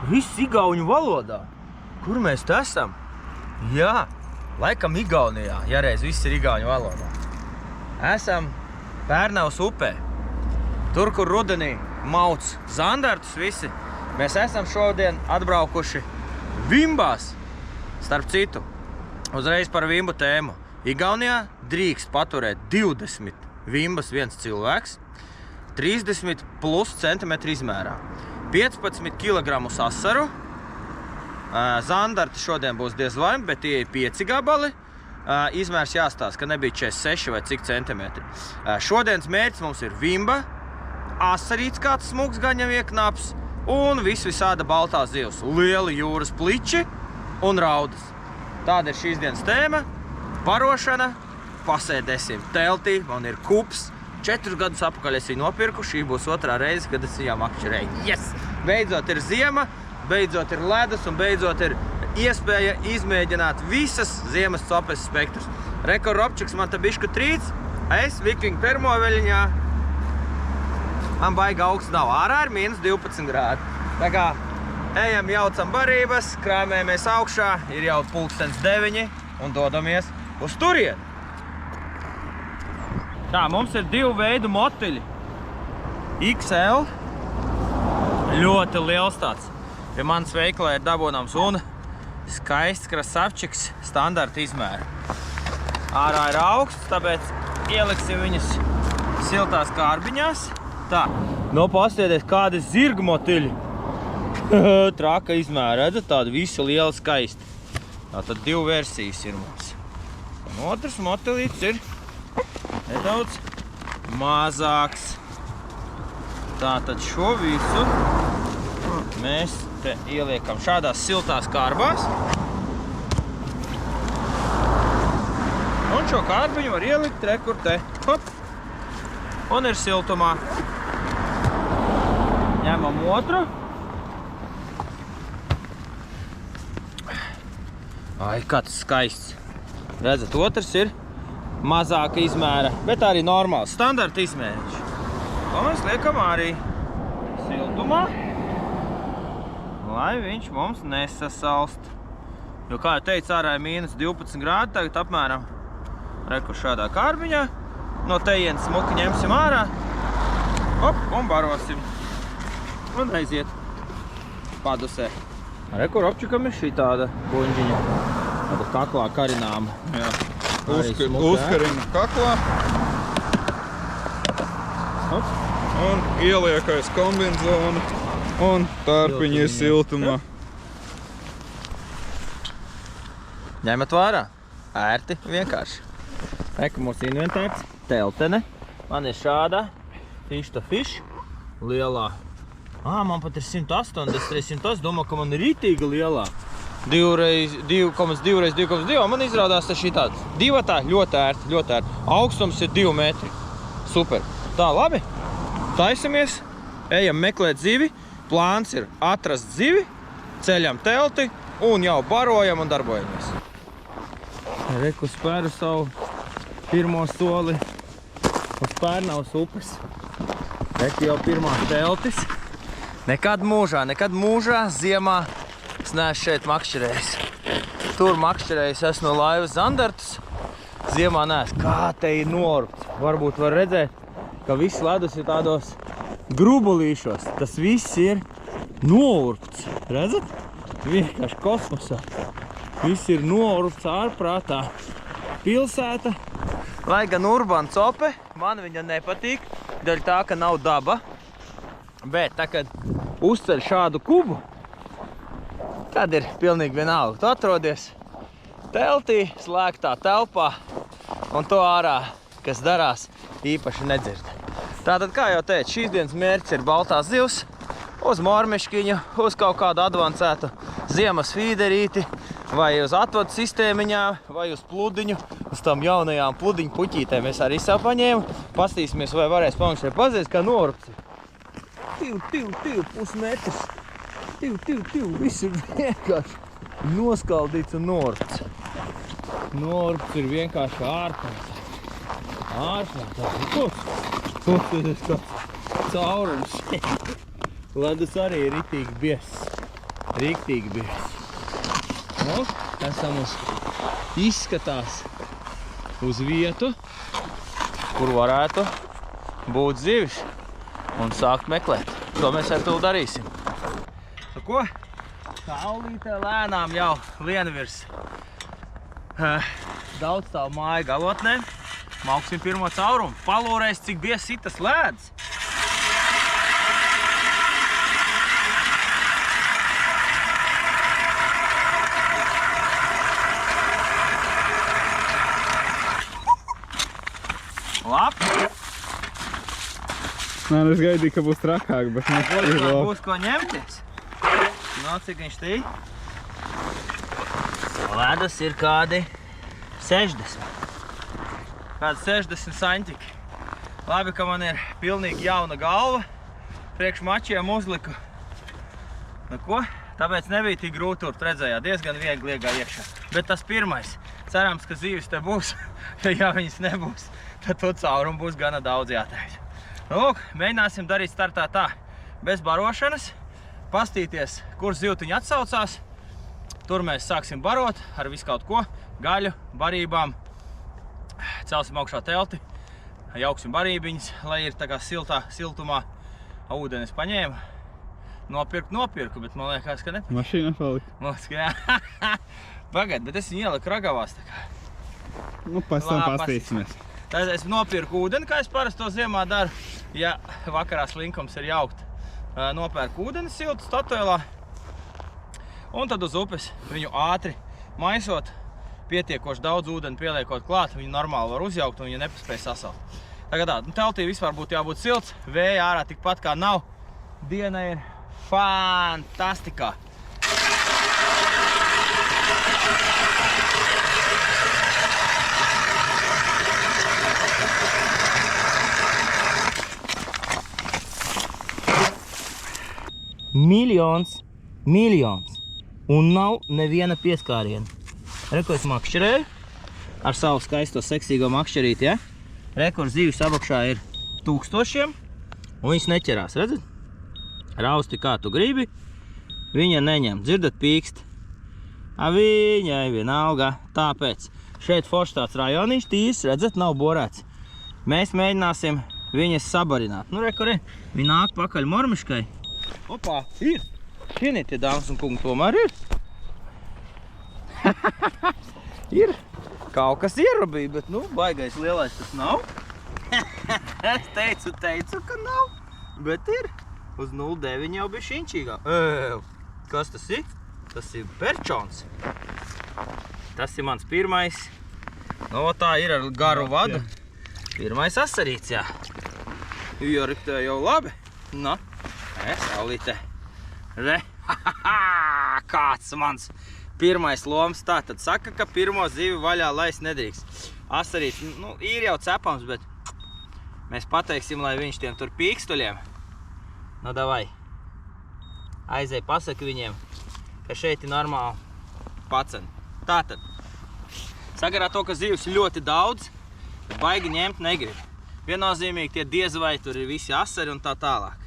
Viss igauņu valodā. Kur mēs te esam? Jā, laikam Igaunijā, ja reiz viss ir igauņu valodā. Esam Pērnavas upē. Tur, kur rudenī mauc zandartus visi, mēs esam šodien atbraukuši vimbās. Starp citu, uzreiz par vimbu tēmu. Igaunijā drīkst paturēt 20 vimbas viens cilvēks, 30 plus centimetru izmērā, 15 kg asaru. Zandarti šodien būs diez vai, bet tie ir 5 gabali. Izmērs jāstāsta, ka nebija 46 vai cik centimetri. Šodienas mērķis mums ir vimba, asarīts kāds smuks gaņam ieknāps un visāda baltā zivs. Lieli jūras pliči un raudas. Tāda ir šīs dienas tēma. Barošana, pasēdēsim teltī, man ir kups. 4 gadus apakaļ es viņu nopirku, šī būs otrā reize, kad es viņām makšķerēju. Yes! Beidzot ir ziema, beidzot ir ledus un beidzot ir iespēja izmēģināt visas ziemas copes spektrus. Rekor Robčiks man te bišku trīc, es vikingu termoveļiņā. Man baigi augsts nav, ārā ir -12 grādi. Tā kā ejam, jaucam barības, krāmējamies augšā, ir jau 9:30 un dodamies uz turieni. Tā, mums ir 2 veidu motiļi. XL, ļoti liels tāds. Pie manas veikalā ir dabūnams un skaists krasavčiks standarta izmēra. Ārā ir augsts, tāpēc ieliksim viņus siltās kārbiņās. Tā, paskatieties, kādi zirgu motiļi. Traka izmēra, redzat, tādi visi lieli skaisti. Tātad 2 versijas ir mums. Un otrs motilīts ir nedaudz mazāks. Tātad šo visu mēs te ieliekam šādās siltās kārbās. Un šo kārbiņu var ielikt rekur te. Hop! Un ir siltumā. Ņemam otru. Ai, kāds skaists. Redzat, otrs ir mazāka izmēra, bet arī normāls, standarta izmēriņš. To mēs liekam arī siltumā, lai viņš mums nesasalst. Jo, kā jau teicu, ārā ir -12 grādi, tagad apmēram rekur šādā kārbiņā. No tejienes smuki ņemsim ārā, hop, un barosim. Un aiziet padusē. Rekur Robčikam ir šī tāda buņģiņa, tāda kaklā karināma. Jā. Uzkarina kaklā. Un ieliekais kombinzonu. Un tārpiņi ir siltumā. Ņemat vārā. Ērti, vienkārši. Reku mūsu inventārs. Teltene. Man ir šāda fish to fish. Lielā. Man pat ir 180, 108. Domāju, ka man ir rītīga lielā. 2,2 x 2,2. Man izrādās šī tāds. 2 tā, ļoti ērti, ļoti ērti. Augstums ir 2 metri. Super. Tā, labi. Taisamies. Ejam meklēt zivi. Plāns ir atrast zivi, ceļam telti un jau barojam un darbojamies. Reku spēru savu pirmo soli uz Pērnavas upes. Reku jau pirmās teltis. Nekad mūžā ziemā es neesmu šeit makšķerējis. Tur makšķerējis esmu no laivas zandartus. Ziemā neesmu. Kā te ir norupts. Varbūt var redzēt, ka viss ledus ir tādos grubulīšos. Tas viss ir nourpts. Redzat? Vienkārši kosmosā. Viss ir nourpts ārprātā. Pilsēta. Lai gan urbāna cope, man viņa nepatīk. Dēļ tā, ka nav daba. Bet tā, kad uzceļ šādu kubu, tad ir pilnīgi vienalga. Tu atrodies teltī, slēgtā telpā, un to ārā, kas darās, īpaši nedzird. Tātad, kā jau teicu, šīs dienas mērķis ir baltās zivs, uz mormiškiņu, uz kaut kādu advancētu ziemas fīderīti, vai uz atvadu sistēmiņā, vai uz pludiņu, uz tām jaunajām pludiņu puķītēm. Es arī sev paņēmu, pastīsimies, vai varēs pamēģināt pazēst, kā norupts. Pusmetrs. Viss ir vienkārši noskaldīts un norupts. Norupts ir vienkārši ārprātā. Kāds caurums. Ledus arī ir ritīgi biezs. Riktīgi bijis. Nu, esam izskatās uz vietu, kur varētu būt zivis un sākt meklēt. To mēs ar to darīsim. Nu ko? Saulītē lēnām jau lien virs daudz stāvu māju galotnēm. Mauksim pirmo caurumu. Palūrēs, cik bies sitas lēdz. Labi. Nē, es gaidīju, ka būs trakāk, bet ir labi. Būs ko ņemties. No, cik viņš tī? Ledus ir kādi 60. Kādi 60 saņķiki. Labi, ka man ir pilnīgi jauna galva. Priekš mačiem uzliku. Nu ko? Tāpēc nebija tik grūti tur, redzējāt, diezgan viegli iegā iekšā. Bet tas pirmais. Cerams, ka zīvis te būs. Ja viņas nebūs, tad to caurumu būs gana daudz jātaisa. Lūk, mēģināsim darīt startā tā. Bez barošanas. Pastīties, kur zivtiņi atsaucās. Tur mēs sāksim barot ar visu kaut ko. Gaļu, barībām. Celsim augšā telti. Jauksim barībiņas, lai ir tā kā siltumā. Ūdenis paņēma. Nopirku, bet man liekas, ka nepirku. Mašīna palika. Liekas, ka jā. Pagad, bet es viņu ieliku ragavās tā kā. Nu, pēc tam pastīsimies. Tad es nopirku ūdeni, kā es parasti to ziemā daru. Ja vakarā slinkums ir jaukt, nopērku ūdeni siltu statuēlā. Un tad uz upes viņu ātri maisot, pietiekoši daudz ūdeni pieliekot klāt, viņu normāli var uzjaukt un viņu nepaspēj sasalt. Tagad tā, teltī vispār būtu jābūt silts, vēja ārā tikpat kā nav. Diena ir fantastikā. Miljons. Un nav neviena pieskāriena. Reku es makšķerēju ar savu skaisto seksīgo makšķerīti, ja? Reku zīvis apakšā ir 1000, un viņas neķerās, redzat? Rausti kā tu gribi, viņa neņem, dzirdat pīkst. Viņai vienalga, tāpēc šeit foršs tāds rajoniņš tīrs, redzat, nav borēts. Mēs mēģināsim viņas sabarināt. Nu, reku, viņa nāk pakaļ mormiškai. Opā, ir. Šienie tie dāmas un kungi tomēr ir. Ir. Kaut kas ierabīja, bet, nu, baigais lielais tas nav. Es teicu, ka nav. Bet ir. Uz 0,9 jau bija šinčīgā. Kas tas ir? Tas ir perčons. Tas ir mans pirmais. No, tā ir ar garu vadu. Pirmais asarīts, jā. Ieriktē jau labi. Na. Saulīte. Re. Kāds mans pirmais loms. Tātad saka, ka pirmo zivi vaļā laist nedrīkst. Asarīts, nu, ir jau cepams, bet mēs pateiksim, lai viņš tiem tur pīkstuļiem. Nu, davai. Aizej, pasaka viņiem, ka šeit ir normāli paceni. Tātad. Sakarā to, ka zivis ir ļoti daudz, baigi ņemt negrib. Viennozīmīgi tie diez vai tur ir visi asari un tā tālāk.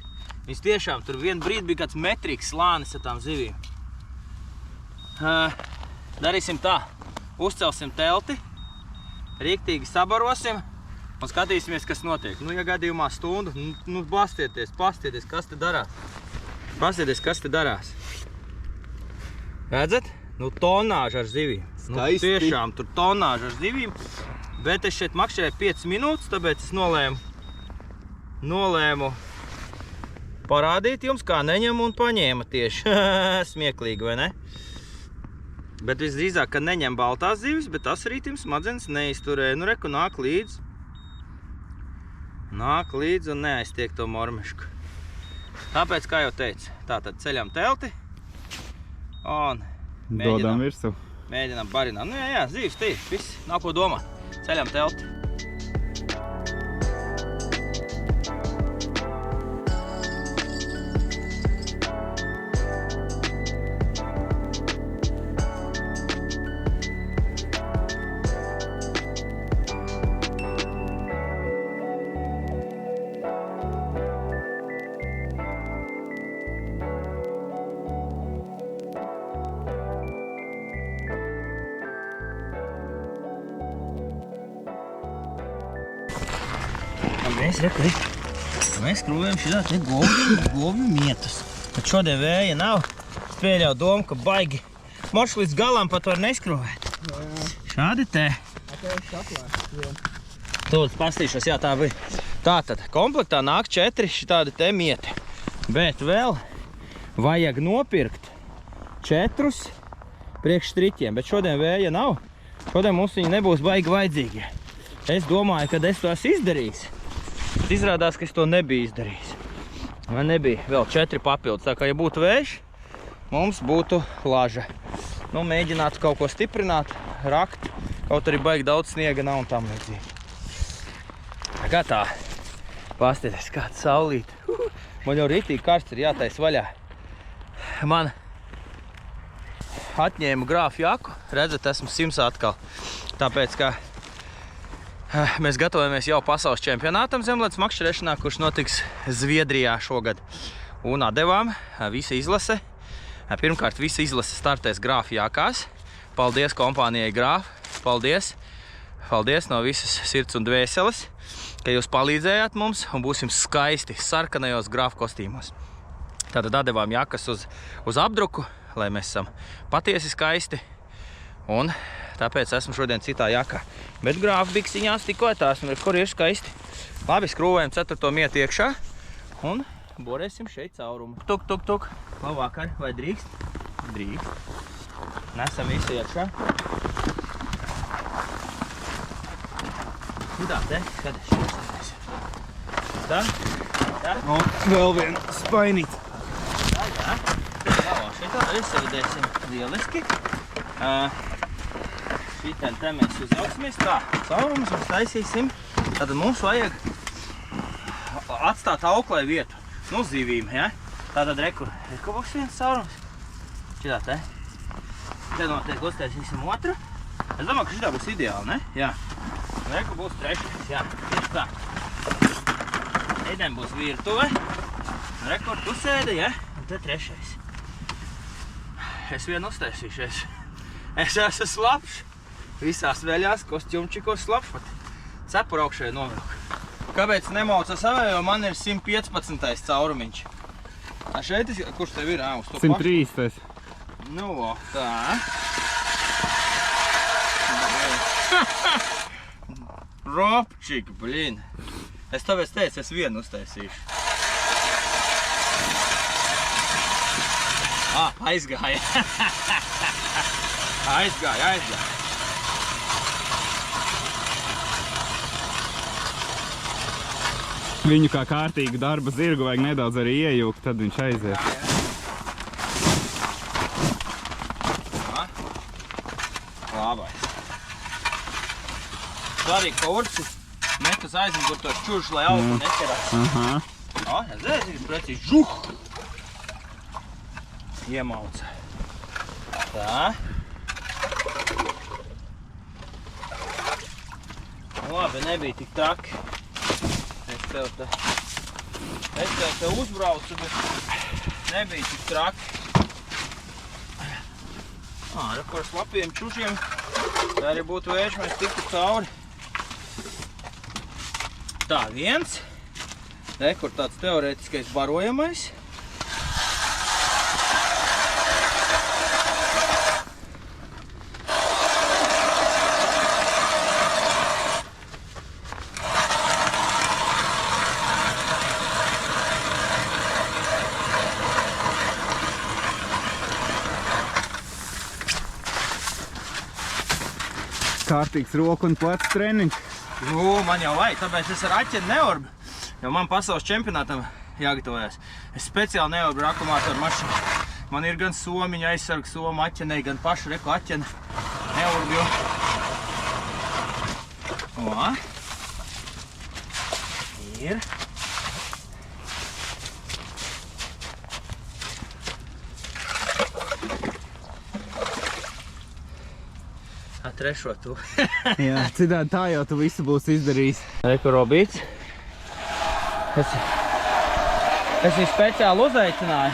Viņas tiešām tur vienu brīdi bija kāds metrīgs slānis ar tām zivīm. Darīsim tā. Uzcelsim telti, rīktīgi sabarosim un skatīsimies, kas notiek. Nu, ja gadījumā stundu, nu, pastieties, kas te darās. Pastieties, kas te darās. Redzat? Nu, tonāža ar zivīm. Skaisti. Nu, tiešām tur tonāža ar zivīm. Bet es šeit makšķerēju 5 minūtes, tāpēc es nolēmu parādīt jums, kā neņem un paņēma tieši. Smieklīgi, vai ne? Bet visdrīzāk, ka neņem baltās zivis, bet asarītim smadzenes neizturēja. Nu, reku, nāk līdz. Nāk līdz un neaiztiek to mormešku. Tāpēc, kā jau teicu, tātad ceļam telti un mēģinām barināt. Nu, jā, zivis tīri, viss, nav ko domāt. Ceļam telti. Mēs skrūvējam šitā te govju mietus. Tad šodien vēja nav. Es pieļauju domu, ka baigi moš līdz galam pat var neskrūvēt. Šādi te. Tūlīt pastīšos, jā, tā bija. Tātad, komplektā nāk 4 šitādi te mieti. Bet vēl vajag nopirkt 4 priekš striķiem. Bet šodien vēja nav. Šodien mums viņi nebūs baigi vajadzīgi. Es domāju, kad es to esmu izdarījis. Izrādās, ka es to nebiju izdarījis. Man nebija vēl 4 papildus. Tā kā, ja būtu vējš, mums būtu laža. Nu, mēģinātu kaut ko stiprināt, rakt. Kaut arī baigi daudz sniega nav un tam līdzīgi. Kā tā? Pastieties, kāda saulīte. Man jau ritīgi karsts ir jātais vaļā. Man atņēmu grāfu jaku. Redzat, esmu simsā atkal. Tāpēc, ka mēs gatavojamies jau pasaules čempionātam zemledus makšķerēšanā, kurš notiks Zviedrijā šogad. Un atdevām visa izlase. Pirmkārt, visa izlase startēs grāfu jākās. Paldies kompānijai Grāf. Paldies. Paldies no visas sirds un dvēseles, ka jūs palīdzējāt mums un būsim skaisti sarkanajos grāfu kostīmos. Tātad atdevām jakas uz apdruku, lai mēs esam patiesi skaisti. Un tāpēc esmu šodien citā jakā. Bet grāfu biksiņās tikko tās, un kur ir skaisti. Labi, skrūvējam 4. mietu iekšā un borēsim šeit caurumu. Tuk, tuk, tuk. Labvakar, vai drīkst? Drīkst. Nesam visu iekšā. Tā, te, skaties. Tā. Un vēl viena spainīta. Tā. Šeit arī sēdēsim lieliski. Šitien te mēs uzauksimies tā. Caurumus mēs taisīsim. Tad mums vajag atstāt auklai vietu. Nu, zivīm, ja? Tātad rekur būs viens caurums. Šitā te. Te noteikti uztaisīsim otru. Es domāju, ka šitā būs ideāli, ne? Jā. Rekur būs trešais, jā. Tieši tā. Eidēm būs virtuve. Rekur tu sēdi, ja? Un te trešais. Es vienu uztaisīšies. Es esmu slapš. Visās veļās kostīmčikos slapš pat. Cepuru augšēji novilku. Kāpēc nemauca savai, jo man ir 115. caurumiņš. A šeit, kurš tev ir? Uz to 103. Nu, tā. Ropčik, blin. Es tāpēc teicu, es vienu uztaisīšu. Aizgāja. Aizgāja. Viņu kā kārtīgu darba zirgu vajag nedaudz arī iejūkt, tad viņš aizies. Labais. Svarīgi, ka urci met uz aizmugurtos čuršu, lai augu neķerās. Aha. Zēzīs precīzi žuh! Iemauca. Tā. Labi, nebija tik traki. Es tev te uzbraucu, bet nebija tik traki. Ar slapiem čušiem, tā arī būtu vējš, mēs tiktu cauri. Tā, viens. Kur tāds teorētiskais barojamais. Kārtīgs roku un plecu treniņš. Man jau vajag, tāpēc es ar aķeni neorbu, jo man pasaules čempionātam jāgatavojas. Es speciāli neorbu ar akumulātoru mašīnu. Man ir gan somiņa aizsarga soma aķenei, gan paša reku aķene neorbu, jo. Ir. Trešo tu. Jā, citādi tā jau tu visu būsi izdarījis. Reku Robīts. Es viņu speciāli uzaicināju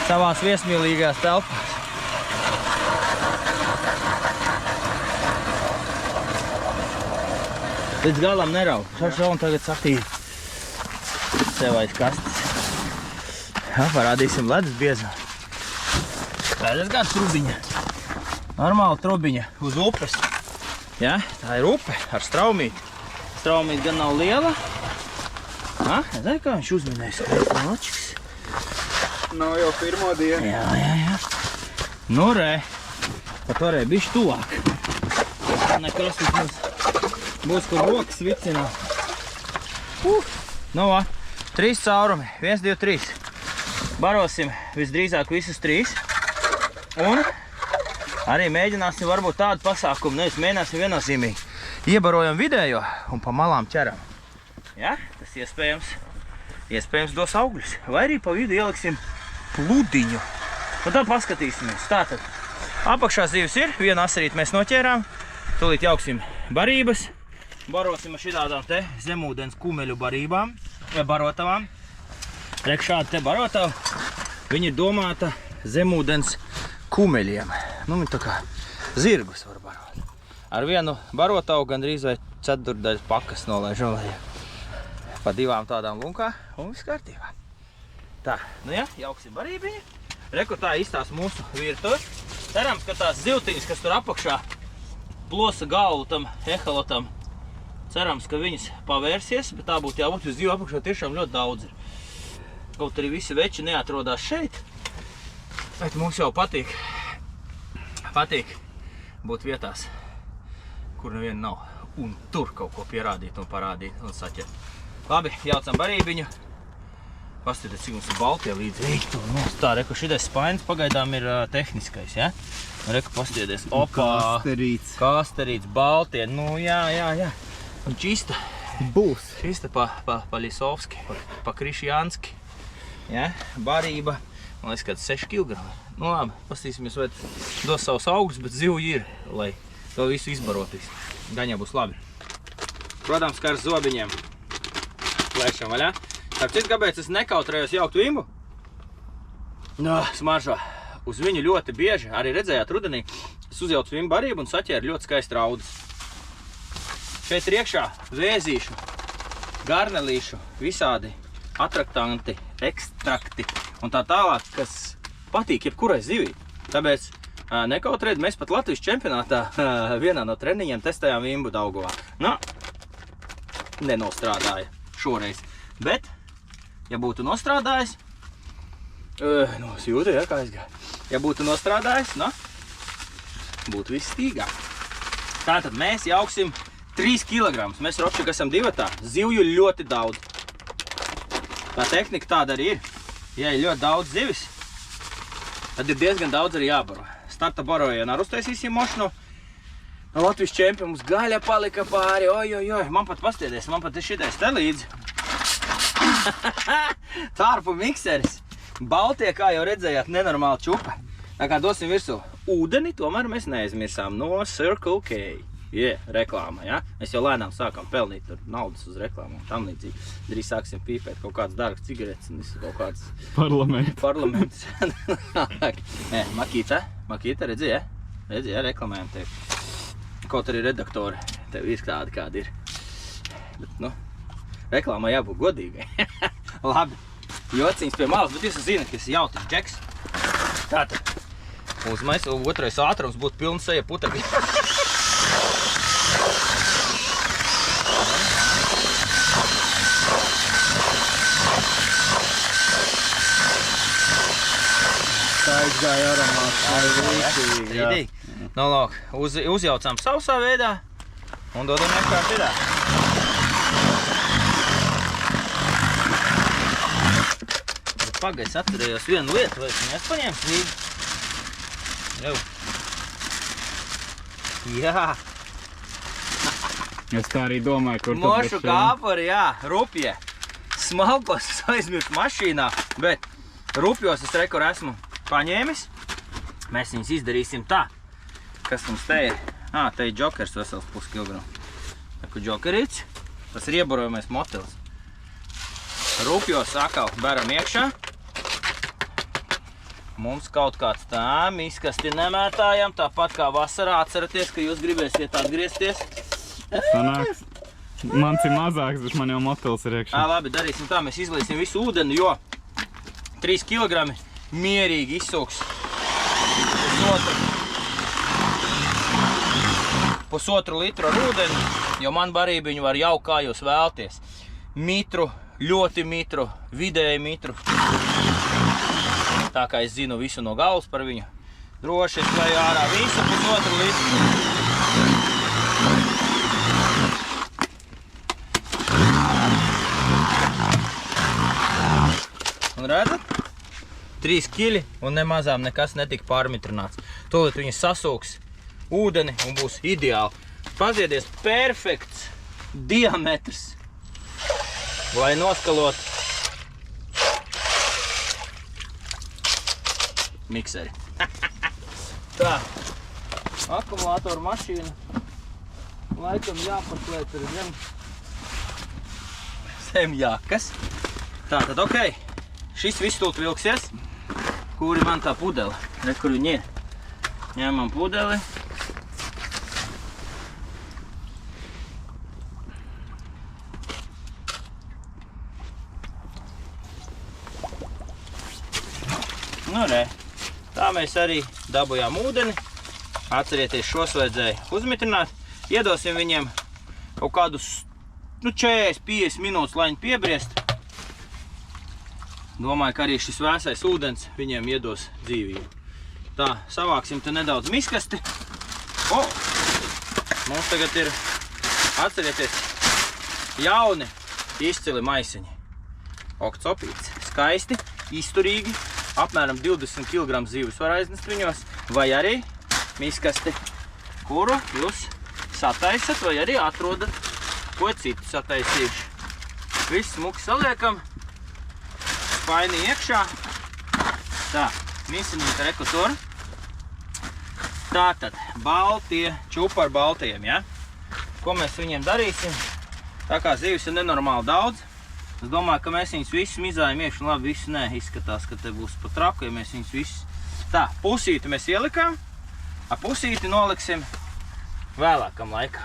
savās viesmīlīgās telpās. Līdz galam nerauj. Šašau un tagad satīri. Sev aiz kastes. Jā, parādīsim ledus biezā. Tādas kāda trubiņa. Normāla trubiņa uz upes. Jā, tā ir upe ar straumīti. Straumīti gan nav liela. Zini, kā viņš uzminēs? Malčiks. Nav jau pirmo dienu. Jā. Nu, re. Pat varēja bišķi tuvāk. Nekas būs, kur rokas vicinā. Nu, 3 caurumi. 1, 2, 3. Barosim visdrīzāk visus 3. Un arī mēģināsim varbūt tādu pasākumu. Nevis mēģināsim viennozīmīgi. Iebarojam vidējo un pa malām ķeram. Ja? Tas iespējams dos augļus. Vai arī pa vidu ieliksim pludiņu. Un tad paskatīsimies. Tātad apakšā zivis ir. Vienu asarīti mēs noķērām. Tūlīt jauksim barības. Barosim ar šitādām te zemūdens kumeļu barībām. Barotavām. Rek šādi te barotavu. Viņa ir domāta zemūdens kumeļiem. Nu, viņi tā kā zirgus var barot. Ar vienu barotavu gandrīz vai 4/4 pakas nolaižam lejā. Pa 2 tādām lunkā un viss kārtībā. Tā, nu jā, jauksim barībiņu. Reku tā izstās mūsu virtuve. Cerams, ka tās zivtiņas, kas tur apakšā plosa galvu tam ehalotam, cerams, ka viņas pavērsies, bet tā būtu jābūt, jo zivu apakšā tiešām ļoti daudz ir. Kaut arī visi veči neatrodās šeit, bet mums jau patīk būt vietās, kur neviena nav. Un tur kaut ko pierādīt un parādīt un saķert. Labi, jaucam barībiņu. Paskatieties, cik mums ir baltie līdzi. Tā, reku, šitais spainis pagaidām ir tehniskais, ja? Reku, paskatieties, opā. Kasterīts, baltie, nu jā. Un čista. Būs. Čista pa Lisovski, pa Krišjānski. Ja? Barība, man liekas, kāds 6 kg. Nu labi, paskatīsimies, vai dos savus augus, bet zivu ir, lai to visu izbarotīs. Gaņā būs labi. Protams, kā ar zobiņiem. Plēšam vaļā. Tāpēc cits, kāpēc es nekautrējos jaukt vimbu? Smaržo. Uz viņu ļoti bieži, arī redzējāt rudenī, es uzjaucu vimbu barību un saķēru ļoti skaisti raudus. Šeit ir iekšā vēzīšu, garnelīšu, visādi atraktanti, ekstrakti un tā tālāk, kas patīk jebkurai zivī. Tāpēc nekautrēt, mēs pat Latvijas čempionātā vienā no treniņiem testējām vimbu Daugavā. Nenostrādāja šoreiz. Bet, ja būtu nostrādājis, es jūtu, ja, kā aizgāja. Ja būtu nostrādājis, būtu viss stīgāk. Tātad mēs jauksim 3 kg. Mēs Ropčik esam 2. Zivju ļoti daudz. Tā tehnika tāda arī ir. Ja ir ļoti daudz zivis, tad ir diezgan daudz arī jābaro. Starta barojienā uztaisīsim mošanu. No Latvijas čempionu mums gaļa palika pāri. Oj. Man pat pastiedies, man pat ir šitais te līdzi. Tārpu mikseris. Baltie, kā jau redzējāt, nenormāli čupa. Tā kā dosim virsū ūdeni, tomēr mēs neaizmirsām no Circle K. Reklāma, ja? Mēs jau lēnām sākam pelnīt tur naudas uz reklāmu un tam līdzīgi. Drīz sāksim pīpēt kaut kādas dārgas cigaretes un visu kaut kādas parlaments. Makīta, redzi, ja? Redzi, ja, reklamējam tevi. Kaut arī redaktori tev ir tādi, kādi ir. Bet, reklāmā jābūt godīgai. Labi, jociņas pie malas, bet jūs zināt, ka es jautiņš džeks. Tātad, uzmais, otrais ātrums būtu pilna seja putekļi. Tā izgāja aromāts. Rītīgi. Nu, lūk, uzjaucām sausā veidā un dodam vienkārši vidā. Pagaid, es atcerējos vienu lietu, vai es viņu paņēmu līdzi. Jau. Jā. Es tā arī domāju, kur Mošu kāpari, jā, rupje. Smalkos es aizmirstu mašīnā, bet rupjos es rekur esmu paņēmis. Mēs viņus izdarīsim tā. Kas mums te ir? Te ir džokers vesels puskilogramu. Taku džokerīts. Tas ir iebarojamais motelis. Rupjos atkal beram iekšā. Mums kaut kāds tā miskasti nemētājam, tāpat kā vasarā. Atceraties, ka jūs gribēsiet atgriezties. Sanāks. Mans ir mazāks, bet man jau motels ir iekšā. Labi, darīsim tā, mēs izliesim visu ūdeni, jo 3 kg mierīgi izsūks pusotru litru ar ūdeni, jo man barībiņu var jaukt kā jūs vēlties. Mitru, ļoti mitru, vidēji mitru. Tā kā es zinu visu no galvas par viņu. Droši es leju ārā visu pusotru litru. Un redzat? 3 kiļi un nemazām nekas netika pārmitrināts. Tūlīt viņi sasūks ūdeni un būs ideāli. Paziedies, perfekts diametrs, lai noskalot mikseri. Tā, akumulātoru mašīna laikam jāpaslēp ir zem jākas. Tā, tad ok, šis viss tūlīt vilksies. Kur ir man tā pudele? Re, kur viņi ir? Ņemam pudeli. Nu, re. Tā mēs arī dabujām ūdeni. Atcerieties, šos vajadzēja uzmitrināt. Iedosim viņiem kaut kādus 40-50 minūtes, lai viņi piebriest. Domāju, ka arī šis vēsais ūdens viņiem iedos dzīvību. Tā, savāksim te nedaudz miskasti. Mums tagad ir, atcerieties, jauni, izcili maisiņi. Okcopīts, skaisti, izturīgi. Apmēram 20 kg zīves var aiznest viņos, vai arī miskasti, kuru jūs sataisat, vai arī atrodat, ko citu sataisījuši. Viss smuki saliekam, spaini iekšā. Tā, mīsinīta rekutora. Tātad, baltie, čupa ar baltajiem, ja? Ko mēs viņiem darīsim? Tā kā zīves ir nenormāli daudz. Es domāju, ka mēs viņus visus mizājam iekšā, un labi, visu nē, izskatās, ka te būs pat traku, ja mēs viņus visus... Tā, pusīti mēs ielikām, a pusīti noliksim vēlākam laikā.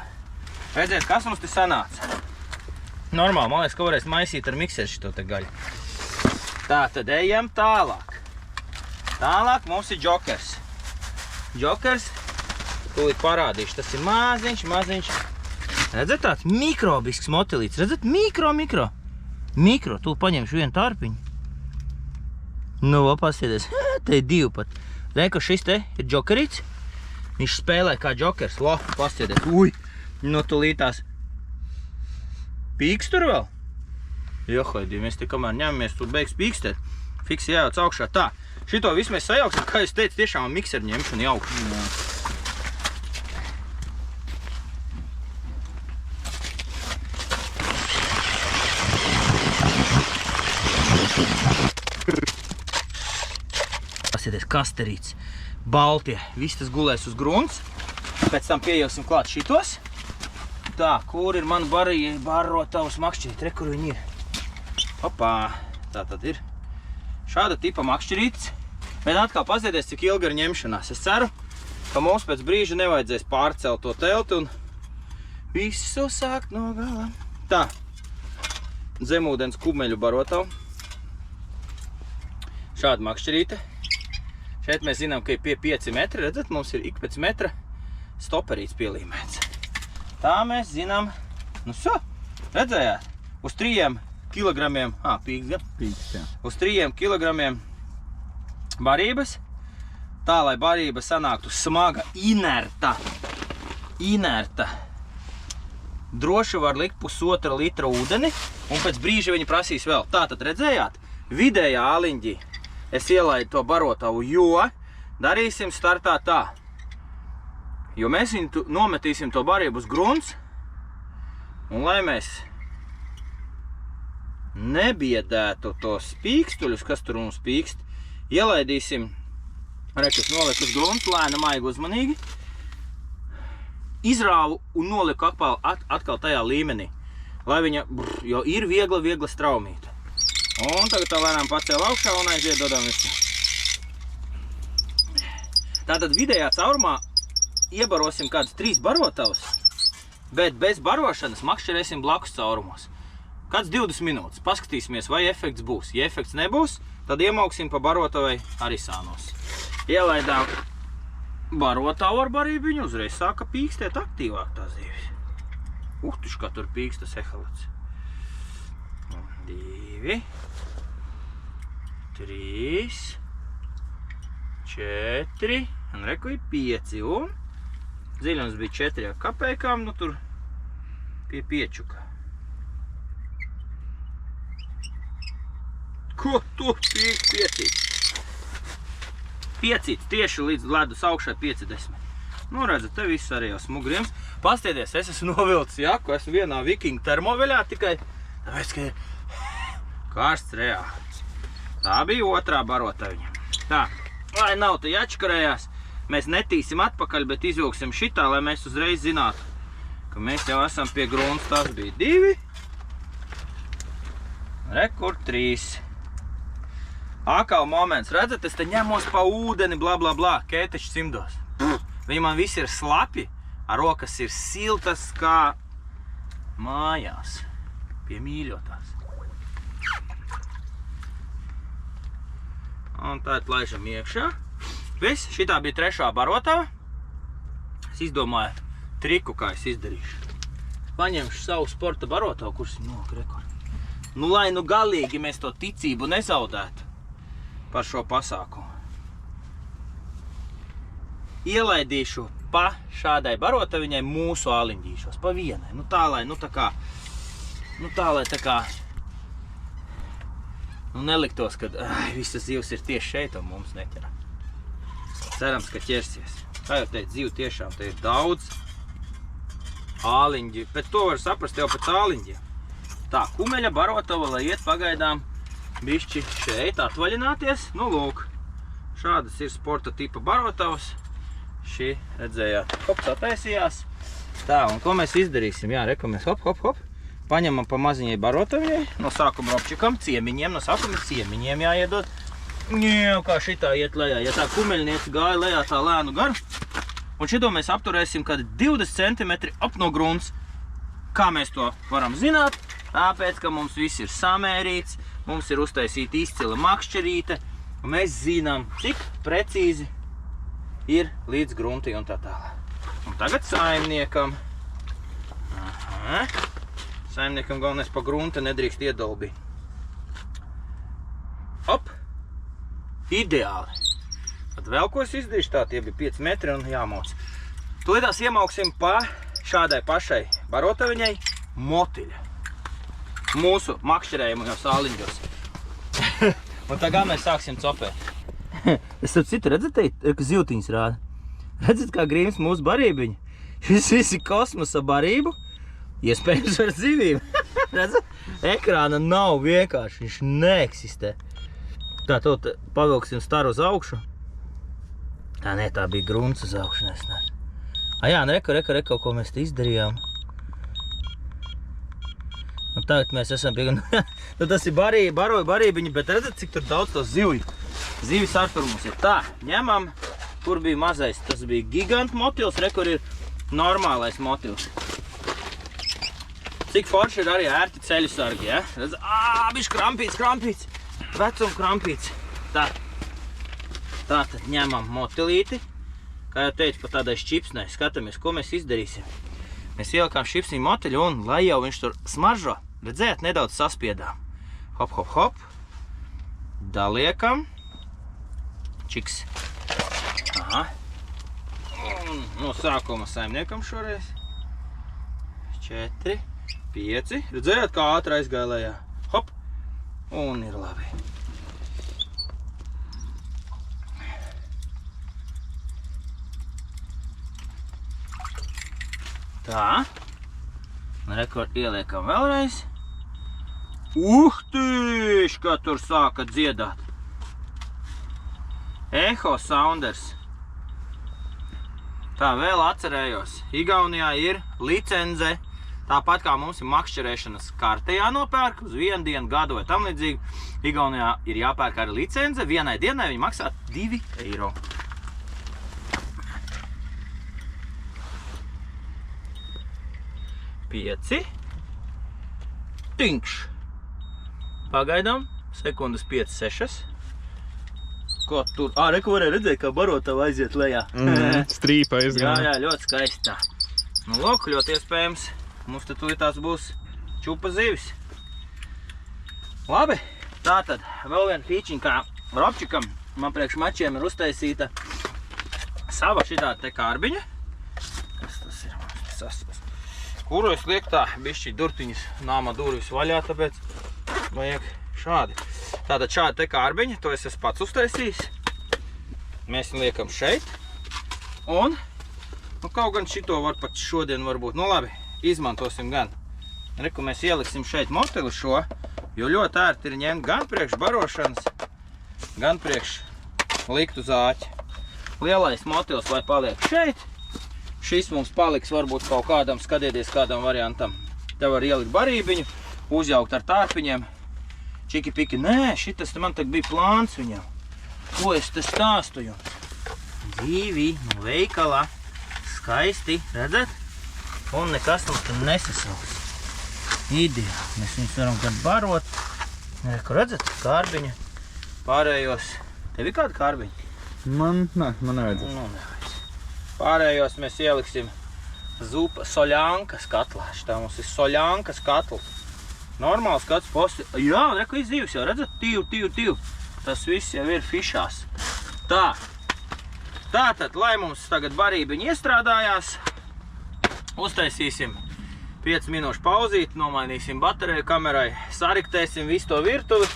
Redziet, kas mums te sanāca? Normāli, man liekas, ka varēs maisīt ar mikseri šito te gaļu. Tā, tad ejam tālāk. Tālāk mums ir džokers. Džokers, tūlīt parādīšu, tas ir maziņš. Redzat, tāds mikrobisks motilīts, redzat, mikro, tu paņemšu vienu tārpiņu. Nu, pasieties, te ir 2 pat. Reku, šis te ir džokerīts. Viņš spēlē kā džokers. Pasieties, nu tūlīt tās pīkst tur vēl. Johaidī, mēs te kamēr ņemamies, tu beigs pīkstēt. Fiksi jājauc augšā. Tā, šito visu mēs sajauksim, kā es teicu, tiešām mikseru ņemšu un jaukšu. Pasieties, kasterīts, baltie, viss tas gulēs uz grunts. Pēc tam pieejausim klāt šitos. Tā, kur ir man barotavas makšķerīti? Re, kur viņi ir? Hopā, tā tad ir šāda tipa makšķerītis. Bet atkal pasieties, cik ilgi ir ņemšanās. Es ceru, ka mums pēc brīža nevajadzēs pārcelt to telti un visu sākt no gala. Tā, zemūdens kumeļu barotavu. Šāda makšķerīte. Šeit mēs zinām, ka ir pie 5 metri, redzat, mums ir ik pēc metra stoperīts pielīmēts. Tā mēs zinām, nu so, redzējāt, uz 3 kilogramiem, pīks gan? Pīks, jā. Uz 3 kilogramiem barības, tā, lai barība sanāktu smaga, inerta, droši var likt pusotra litra ūdeni, un pēc brīža viņi prasīs vēl. Tātad redzējāt, vidējā aliņģī es ielaidu to barotavu, jo darīsim startā tā. Jo mēs viņu nometīsim to barību uz grunts, un lai mēs nebiedētu tos pīkstuļus, kas tur mums pīkst, ielaidīsim, rekas noliku uz grunts, lēna maigi uzmanīgi, izrāvu un noliku atkal tajā līmenī, lai viņa, jo ir viegla straumīta. Un tagad tā lēnām pacēl augšā un aiziet dodam visu. Tātad vidējā caurumā iebarosim kādas 3 barotavas. bet bez barošanas makšķerēsim blakus caurumos. Kāds 20 minūtes, paskatīsimies, vai efekts būs. Ja efekts nebūs, tad iemauksim pa barotavai arī sānos. Ielaidām barotavu ar barībiņu, uzreiz sāka pīkstēt aktīvāk tās zivis. Tuš, kā tur pīkstas ehalats. 2, 3, 4, un reku ir 5, un dziļums bija 4 kapēkām, nu tur pie 5. Ko tu pīk 5? 5, tieši līdz ledus augšai 50. Nu, redzat, te viss arī jau smugrims. Pastieties, es esmu novilcis jaku, esmu vienā vikingu termoveļā tikai, tāpēc, ka ir karsts reāli. Tā bija otrā barotaviņa. Tā, lai nav te jāčkarējās, mēs netīsim atpakaļ, bet izvilksim šitā, lai mēs uzreiz zinātu, ka mēs jau esam pie grunts. Tas bija 2. Rekur 3. Akal moments, redzat, es te ņemos pa ūdeni, blā, blā, blā, kēteši cimdos. Viņi man visi ir slapi, ar rokas ir siltas kā mājās, pie mīļotās. Un tā laižam iekšā. Viss, šitā bija 3. barotava. Es izdomāju triku, kā es izdarīšu. Paņemšu savu sporta barotavu, kurš ir rekord. Nu, lai nu galīgi mēs to ticību nezaudētu par šo pasākumu. Ielaidīšu pa šādai barotaviņai mūsu āliņģīšos, pa vienai. Nu tā, lai, tā kā, neliktos, ka visas zivs ir tieši šeit un mums neķerā. Cerams, ka ķersies. Kā jau teicu, zivu tiešām te ir daudz āliņģi, bet to var saprast jau pēc āliņģiem. Tā, kumeļa barotava, lai iet pagaidām bišķi šeit atvaļināties. Nu, lūk, šādas ir sporta tipa barotavas. Šī, redzējāt, hops attaisījās. Tā, un ko mēs izdarīsim? Jā, reku mēs hop, hop, hop. Paņemam pa maziņai barotaviņai. No sākuma ropčikam, ciemiņiem. No sākuma ciemiņiem jāiedod. Ņēv, kā šitā iet lejā. Ja tā kumeļniece gāja lejā tā lēnu garu. Un šito mēs apturēsim kādi 20 cm ap no grunts. Kā mēs to varam zināt? Tāpēc, ka mums viss ir samērīts. Mums ir uztaisīta izcila makšķerīte. Un mēs zinām, cik precīzi ir līdz grunti un tā tālāk. Un tagad saimniekam. Aha. Saimniekam galvenais pa grunti nedrīkst iedalbīt. Hop! Ideāli! Tad vēl ko es izdarīšu, tā tie bija 5 metri un jāmauc. Tūlītās iemauksim pa šādai pašai barotaviņai motiļa. Mūsu makšķerējumos āliņģos. Un tagad mēs sāksim copēt. Es ar citu, redzat, ka zivtiņas rāda. Redzat, kā grīms mūsu barībiņa. Šis visi kosmosa barību, iespējams ar zivīm. Redzat, ekrāna nav vienkārši, viņš neeksistē. Tā, to pavilksim staru uz augšu. Tā, nē, tā bija grunts uz augšu, nesnēs. Jā, reku, ko mēs te izdarījām. Un tagad mēs esam pie... Nu, tas ir barībiņi, bet redzat, cik tur daudz to zivju. Zivis ar tur mums ir. Tā, ņemam, kur bija mazais. Tas bija giganta motils, kur ir normālais motils. Cik forši ir arī ērti ceļu sargi, ja? Redz, bišķi krampīts. Vecuma krampīts. Tā. Tātad ņemam motilīti. Kā jau teicu, pa tādai šķipsnai. Skatāmies, ko mēs izdarīsim. Mēs ielikām šķipsniņu motiļu un, lai jau viņš tur smaržo, redzēt, nedaudz saspiedām. Hop, hop, hop. Daliekam. Čiks. Aha. Un no sākuma saimniekam šoreiz. 4, 5. Redzējāt, kā ātri aizgāja lejā. Hop. Un ir labi. Tā. Rekord ieliekam vēlreiz. Uhtīš, kā tur sāka dziedāt. Eho Sounders. Tā, vēl atcerējos. Igaunijā ir licence. Tāpat kā mums ir makšķerēšanas karte jānopērk uz 1 dienu, gadu vai tam līdzīgi. Igaunijā ir jāpērk arī licence. Vienai dienai viņi maksā 2 eiro. 5. Tinkš. Pagaidām. Sekundes 5, 6. Ko tur? Reku varēja redzēt, kā barotava aiziet lejā. Strīpa aizgāja. Jā, ļoti skaisti tā. Nu, lūk, ļoti iespējams. Mums te tūlītās būs čupa zivis. Labi. Tātad, vēl viena fīčiņa, kā Robčikam, man priekš mačiem ir uztaisīta sava šitā te kārbiņa. Kas tas ir? Kuru es lieku tā, bišķi durtiņas nāma durvis vaļā, tāpēc vajag šādi. Tātad šādi te kārbiņa, to es esmu pats uztaisījis. Mēs viņu liekam šeit. Un, nu kaut gan šito var pat šodien varbūt, nu labi, izmantosim gan. Reku mēs ieliksim šeit moteli šo, jo ļoti ērti ir ņemt gan priekš barošanas, gan priekš likt uz āķi. Lielais motils lai paliek šeit. Šis mums paliks varbūt kaut kādam, skatieties kādam variantam. Te var ielikt barībiņu, uzjaukt ar tārpiņiem. Čiki piki, nē, šitas man tak bija plāns viņam. Ko es te stāstu jums? Dzīvi, no veikalā, skaisti, redzat? Un nekas mums te nesasauks. Ideāli, mēs viņus varam gan barot. Reku, redzat, kārbiņa. Pārējos, tev ir kāda kārbiņa? Man nevajadzētu. Nu, nevajadzētu. Pārējos mēs ieliksim zupa soļankas katlā. Šitā mums ir soļankas katls. Normāls katls posti. Jā, reku izdzīvs jau, redzat? Tīv. Tas viss jau ir fišās. Tā. Tātad, lai mums tagad barībiņi iestrādājās, uztaisīsim 5 minūšu pauzīt, nomainīsim bateriju kamerai, sariktēsim visu to virtuvi.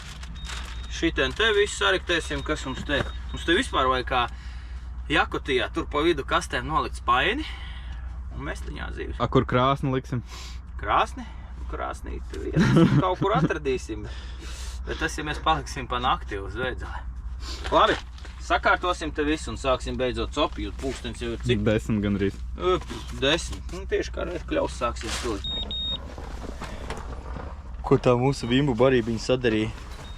Šitien te visu sariktēsim, kas mums te. Mums te vispār vajag kā Jakutijā, tur pa vidu kastēm nolikt spaini un mestliņā zīves. Kur krāsni liksim? Krāsni? Krāsnīti kaut kur atradīsim. Bet tas, ja mēs paliksim pa nakti uz Veidzeli. Labi, sakārtosim te visu un sāksim beidzot copi, jo pulkstenis jau ir cik? 10 gandrīz. 10. Nu, tieši kā reiz kļaus sāksies tūlīt. Ko tā mūsu vimbu barībiņa sadarīja?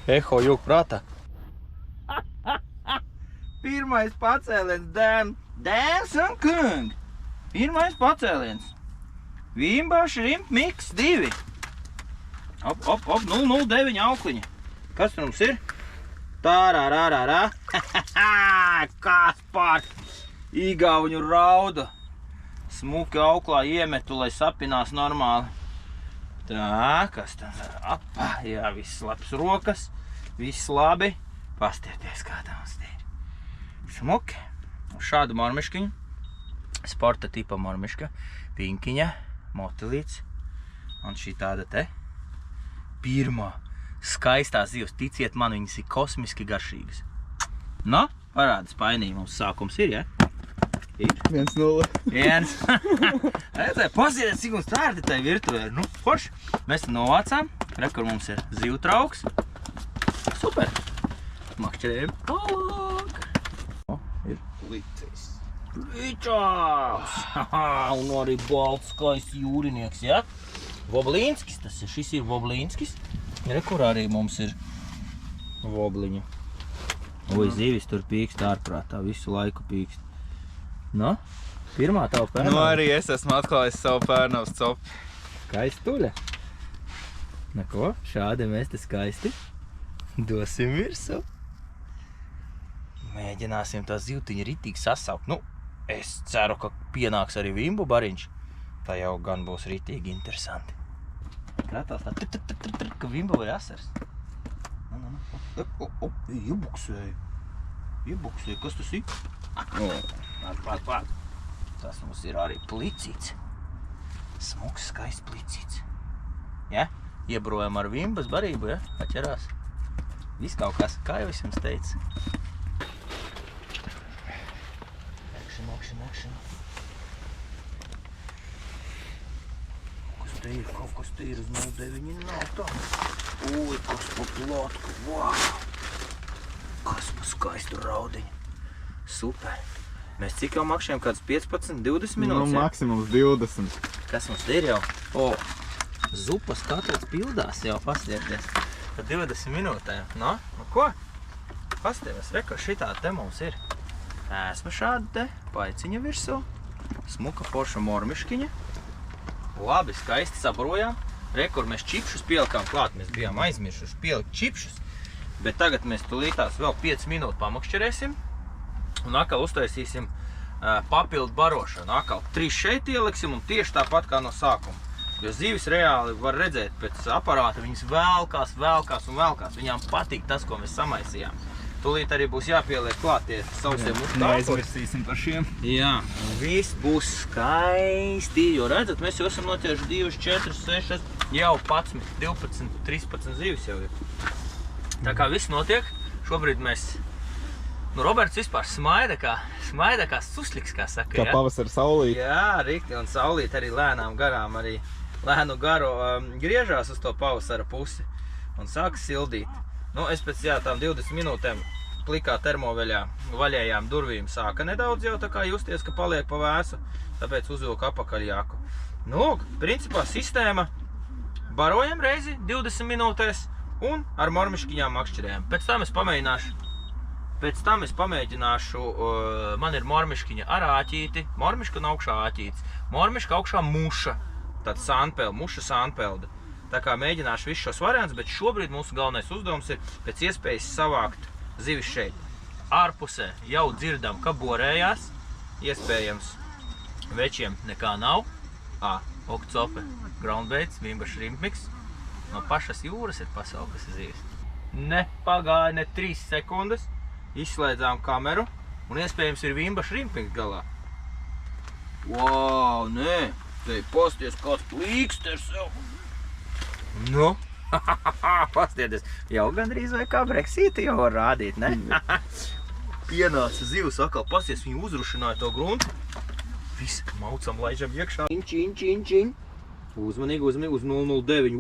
Eho jūk prātā. Pirmais pacēliens, Dēns un Kung. Pirmais pacēliens. Vimba Shrimp Mix 2. 009 aukliņa. Kas tur mums ir? Tārārārārā. Kaspar. Igauņu rauda. Smuki auklā iemetu, lai sapinās normāli. Tā, kas tam ir? Apā, jā, viss labs rokas. Viss labi. Pastieties, kā tā mums ir. Smuki. Šādu marmiškiņu. Sporta tipa marmiška. Pinkiņa. Motelīts. Un šī tāda te. Pirmā. Skaistās zivs. Ticiet man, viņas ir kosmiski garšīgas. Nu, parāda spainī. Mums sākums ir, ja? Ir. 1-0. 1. Redzēju, pasiediet, cik mums tārdi tai virtuvē. Nu, forši. Mēs te novācām. Rekur mums ir zivtrauks. Super. Makšķerējam. Tālāk. Ir plicis. Pličās! Un arī balts skaists jūrinieks, ja? Voblīnskis tas ir. Šis ir Voblīnskis. Rekur arī mums ir vobliņa. Oi, zivis tur pīkst ārprātā. Visu laiku pīkst. Nu, pirmā tava pērnava. Nu, arī es esmu atklājis savu pērnavas copi. Skaistuļa. Neko, šādi mēs te skaisti dosim virsū. Mēģināsim tā zivtiņa ritīgi sasaukt. Nu, es ceru, ka pienāks arī vimbu bariņš. Tā jau gan būs ritīgi interesanti. Gatavs tā, ka vimba vai asars. Iebuksēju. Iebuksēju, kas tas ir? Pār. Tas mums ir arī plicīts. Smuks, skaists plicīts. Ja? Iebrojam ar vimbas barību, ja? Atķerās. Viss kaut kas, kā jau es jums teicu. Action. Kaut kas te ir uz 09 nav tā. Ui, kas pa plotku, wow! Kas pa skaistu raudiņu. Super. Mēs cik jau makšējam, kāds 15, 20 minūtes? Nu, maksimums 20. Kas mums ir jau? Zupas katls pildās jau, pastieties. Pa 20 minūtēm. Nu ko? Pastieties, reko, šitā te mums ir. Esma šāda te, paiciņa virsū. Smuka forša mormiškiņa. Labi, skaisti sabarojām. Kur mēs čipšus pielikām klāt, mēs bijām aizmiršuši pielikt čipšus, bet tagad mēs tulītās vēl 5 minūtes pamakšķerēsim un atkal uztaisīsim papildu barošanu. Atkal 3 šeit ieliksim un tieši tāpat kā no sākuma. Jo zivis reāli var redzēt pēc aparāta, viņas velkās. Viņām patīk tas, ko mēs samaisījām. Tūlīt arī būs jāpieliek klāt tie sausiem muštāpuri. Neaizmirsīsim par šiem. Jā, viss būs skaisti, jo redzat, mēs jau esam noķēruši 2, 4, 6, jau 11, 12, 13 zivis jau ir. Tā kā viss notiek, šobrīd mēs, Roberts vispār smaida kā susliks, kā saka, Kā pavasara saulīt. Jā, rikti, un saulīt arī lēnām garām, arī lēnu garu griežās uz to pavasara pusi un sāka sildīt. Nu, es pēc tām 20 minūtēm plikā termoveļā vaļējām durvīm sāka nedaudz jau tā kā justies, ka paliek pa vēsu, tāpēc uzvilku apakaļjāku. Nu, principā sistēma barojam reizi 20 minūtēs un ar mormiškiņām makšķerējam. Pēc tam es pamēģināšu, man ir mormiškiņa ar āķīti, mormiška un augšā āķītis, mormiška augšā muša, tāda sānpelda, muša sānpelda. Tā kā mēģināšu visus šos variants, bet šobrīd mūsu galvenais uzdevums ir pēc iespējas savākt zivis šeit. Ārpusē jau dzirdam, ka borējās, iespējams večiem nekā nav. Okcope, groundbaits, vimba šrimpmiks. No pašas jūras ir pasaukas zivis. Nepagāja ne 3 sekundes, izslēdzām kameru un iespējams ir vimba šrimpmiks galā. Wow, nē, te pasties kāds plīksters sev. Nu, pastieties, jau gandrīz vai kā breksīti jau var rādīt, ne? Pienāca zivs atkal, pasties, viņu uzrušināja to gruntu. Viss, maucam, laižam iekšā. Čiņ. Uzmanīgi, uz 009.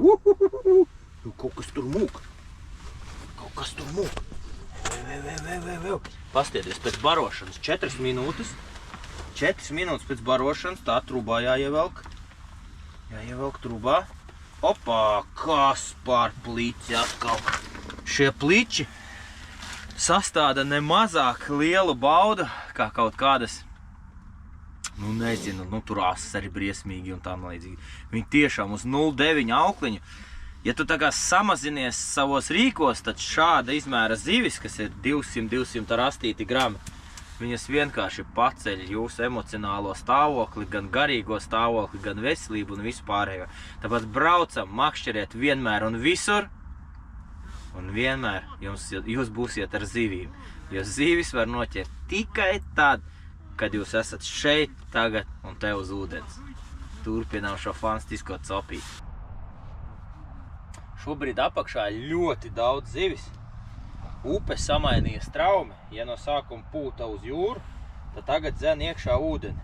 Kaut kas tur mūk. Pastieties, pēc barošanas 4 minūtes. 4 minūtes pēc barošanas tā trubā jāievelk. Jāievelk trubā. Opā, kas par plici atkal. Šie pliči sastāda ne mazāk lielu baudu, kā kaut kādas, nezinu, tur asas arī briesmīgi un tam līdzīgi. Viņi tiešām uz 0,9 aukliņu. Ja tu tā kā samazinies savos rīkos, tad šāda izmēra zivis, kas ir 200 rastīti grami, viņas vienkārši paceļ jūsu emocionālo stāvokli, gan garīgo stāvokli, gan veselību un visu pārējo. Tāpēc braucam, makšķeriet vienmēr un visur, un vienmēr jūs būsiet ar zivīm. Jo zivis var noķert tikai tad, kad jūs esat šeit, tagad un te uz ūdens. Turpinām šo fantastisko copīti. Šobrīd apakšā ļoti daudz zivis. Upe samainīja straumi, ja no sākuma pūta uz jūru, tad tagad dzen iekšā ūdeni.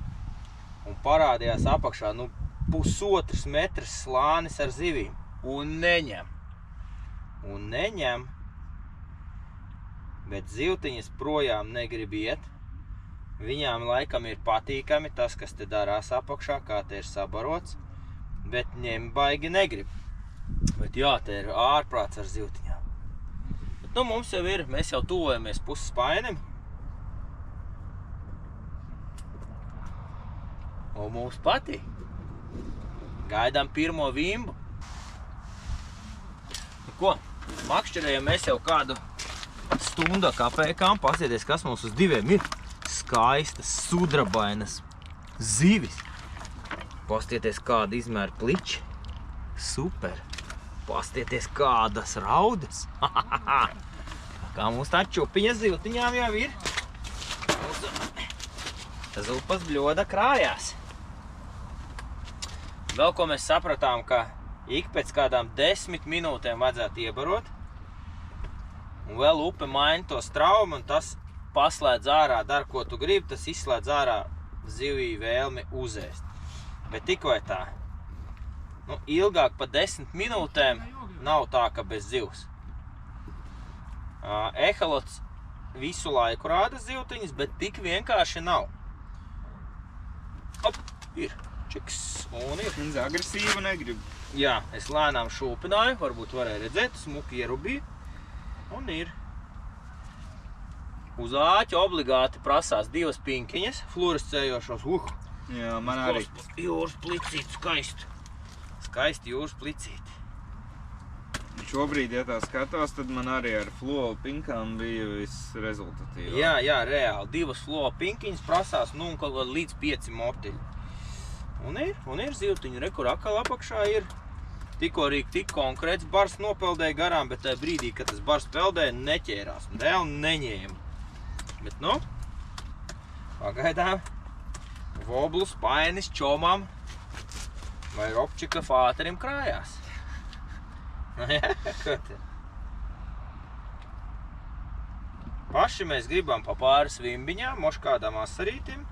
Un parādījās apakšā, 1,5 metrs slānis ar zivīm. Un neņem. Bet zivtiņas projām negrib iet. Viņām laikam ir patīkami tas, kas te darās apakšā, kā te ir sabarots, bet ņem baigi negrib. Bet jā, te ir ārprāts ar zivtiņām. Nu, mums jau ir, mēs jau tuvojamies puses spainim. Un mums patīk. Gaidām pirmo vimbu. Nu ko, makšķerējam mēs jau kādu stundu kapēkām. Pasieties, kas mums uz 2 ir. Skaistas, sudrabainas zivis. Pastieties, kāda izmēra pliči. Super. Pastieties, kādas raudas. Kā mums tā čupiņa ziltiņām jau ir. Zupas bļoda krājās. Vēl ko mēs sapratām, ka ik pēc kādām 10 minūtēm vajadzētu iebarot. Un vēl upe maina to straumu un tas paslēdz ārā, dar ko tu gribi, tas izslēdz ārā zivī vēlmi uzēst. Bet tik vai tā. Ilgāk pa 10 minūtēm nav tā, ka bez zivs. Ehalots visu laiku rāda zivtiņas, bet tik vienkārši nav. Op, ir. Čiks, un ir. Viņas agresīva negrib. Jā, es lēnām šūpināju, varbūt varēja redzēt, smuki ierubīju. Un ir. Uz āķa obligāti prasās 2 pinkiņas, fluorescējošos. Jā, man arī. Jūras plicīt skaisti. skaisti jūras plicīti. Šobrīd, ja tā skatos, tad man arī ar flow pinkām bija viss rezultatīvāk. Jā, reāli. 2 flow pinkiņas prasās, un kaut kādā līdz 5 motiļi. Un ir zivtiņi, re, kur akal apakšā ir. Tikko arī tik konkrēts bars nopeldēja garām, bet tajā brīdī, kad tas bars peldēja, neķērās. Reāli neņēma. Bet, pagaidām. Voblu spainis čomam vai Robčika fāterim krājās. Paši mēs gribam pa pāris vimbiņām, moš kādām asarītim.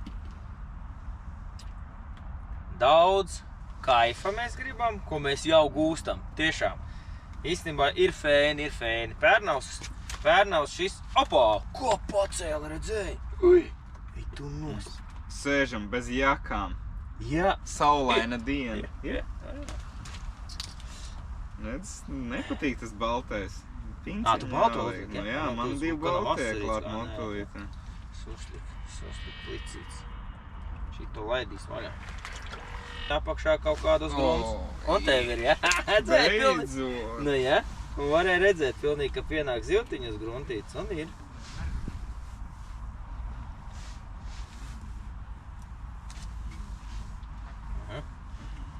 Daudz kaifa mēs gribam, ko mēs jau gūstam. Tiešām. Īstenībā ir fēni. Pērnavs šis. Opā! Ko pacēla, redzēji? Ui! Tu nost. Sēžam bez jakām. Jā. Saulaina diena. Jā. Redz, nepatīk tas baltais. Tu balto uzliek, ja? Jā, man 2 baltie klāt motolītē. Suslik plicīts. Šito laidīs vaļā. Apakšā kaut kādos grunts. Un tev ir, ja? Beidzot! Nu, ja? Un varēja redzēt pilnīgi, ka pienāk zivtiņas gruntīts. Un ir.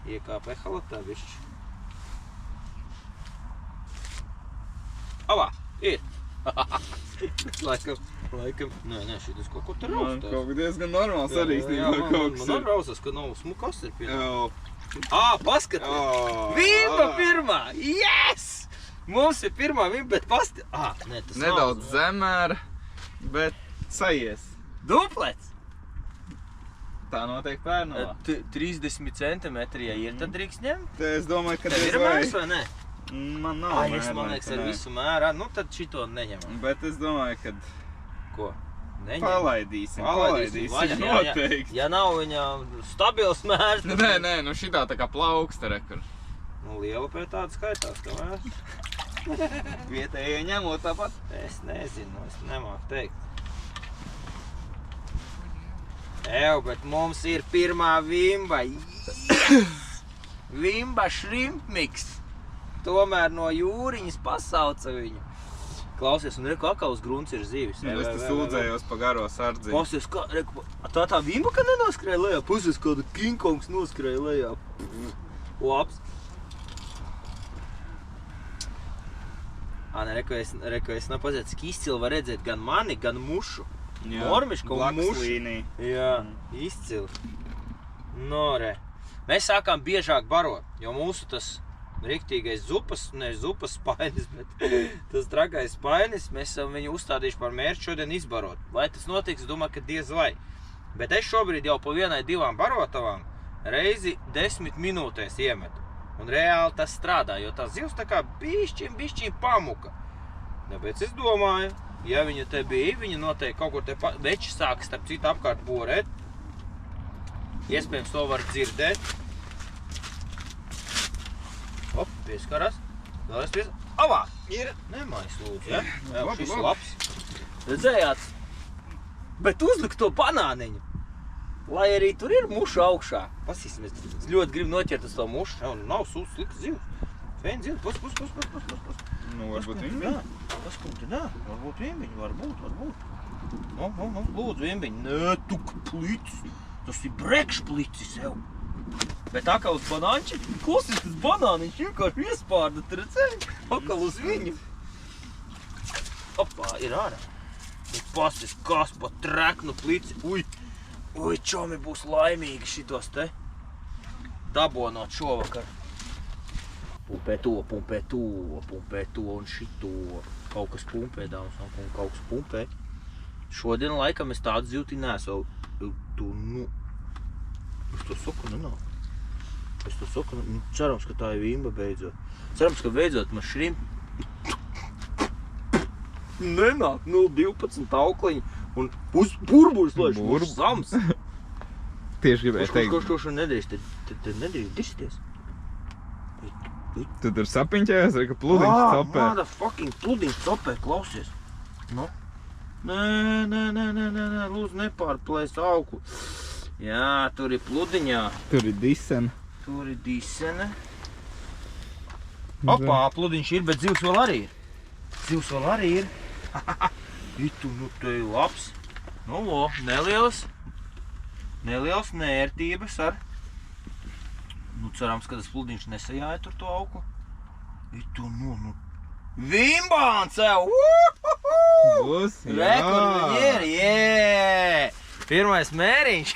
Iekāp ehalatā bišķi. Avā, ir! Laikam, nē, šitas kaut ko te raustās. Man kaut diezgan normāls arī īstenībā kaut kas ir. Man raustās, ka nav smukas ir pienāk. Paskatīt! Vimba pirmā! Yes! Mums ir pirmā vimba, bet nē, tas nav. Nedaudz zemēr, bet sajies. Duplets! Tā notiek pērnavā. 30 centimetri, ja ir, tad drīkst ņemt. Te es domāju, ka Tev ir mērs vai ne? Man nav mērs. Man liekas, ar visu mērā, nu tad šito neņemam. Bet es domāju, ka Ko? Neņem. Palaidīsim vaļā, noteikti. Ja nav viņam stabils mērs, tad... Nē, nu šitā tā kā plauksta rekur. Nu, liela pēc tāda skaitās, ka mērs. Vietējie ņemot tāpat. Es nezinu, es nemāku teikt. Bet mums ir pirmā vimba. Yes! Vimba šrimpmiks. Tomēr no jūriņas pasauca viņu. Klausies, un reku akā uz grunts ir zivis. Es te sūdzējos pa garo sardzi. Klausies, kā, reku, tā vimba, ka nenoskrēja lejā? Pusies, kāda King Kongs noskrēja lejā. Labs. Reku, es nepazētu, cik izcili var redzēt gan mani, gan mušu. Mormiška un mušu. Jā, izcili. Re. Mēs sākām biežāk barot, jo mūsu tas riktīgais zupas spainis, bet tas trakais spainis, mēs esam viņu uzstādījuši par mērķi šodien izbarot. Vai tas notiks, domāju, ka diez vai. Bet es šobrīd jau pa 1-2 barotavām reizi 10 minūtēs iemetu. Un reāli tas strādā, jo tās zivs tā kā bišķiņ pamuka. Tāpēc es domāju, ja viņa te bija, viņa noteikti kaut kur te veči sāka starp citu apkārt borēt. Iespējams, to var dzirdēt. Pieskarās. Vēlreiz pieskarās. Avā! Ir! Nemais lūdzu, ja? Jā, šis labs. Redzējāt? Bet uzlikt to banāniņu. Lai arī tur ir muša augšā. Pasīsimies. Es ļoti gribu noķert uz to mušu. Jā, nav sūds slikts zivs. Feini zivs. Pus. Nu, varbūt vimbiņi. Paskūti, nē. Varbūt vimbiņi. Varbūt. Nu, lūdzu vimbiņi. Nē, tu plicis. Tas ir brekšplicis sev. Bet akal uz banāņķi, klausies, tas banāniņš vienkārši iespārda, tu redzēji? Akal uz viņu. Opā, ir ārā. Pasis, kas pa treknu plici. Ui, čomi būs laimīgi šitos te dabonot šovakar. Pumpē to un šito. Kaut kas pumpē, dāmas un kaut kas pumpē. Šodien laikam es tādu zivti nesu. Es to saku, nenāk. Cerams, ka tā ir vimba beidzot. Cerams, ka beidzot man šrimp. Nenāk, 0,12 aukliņi un burbuļs laiž mūsu sams. Tieši gribēju teikt. Kurš nedrīkst, tad nedrīkst dirsties. Tu tur sapiņķējies, vai ka pludiņš copē? Māda fucking pludiņš copē, klausies. No? Nē, lūdzu nepārplēst auku. Jā, tur ir pludiņā. Tur ir disena. Tur ir disene. Opā, pludiņš ir, bet zivs vēl arī ir. Zivs vēl arī ir. Itu, nu te ir labs. Nu, lo, nelielas nērtības ar. Nu, cerams, ka tas pludiņš nesajāja tur to auku. Itu, nu. Vimbāns sev! Būs, Rekur viņi ir, jē! Pirmais mēriņš.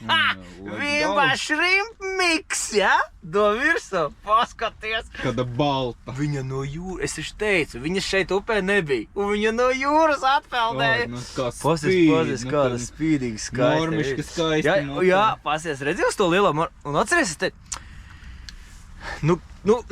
Vimbā shrimp mix, ja? Do virsu, paskaties. Kāda balta. Viņa no jūras, es taču teicu, viņa šeit upē nebija. Un viņa no jūras atpeldēja. Pasies, kāda spīdīga skaista. Mormiška skaista. Jā, pasies, redzi uz to lielo un atceries, es te... Nu,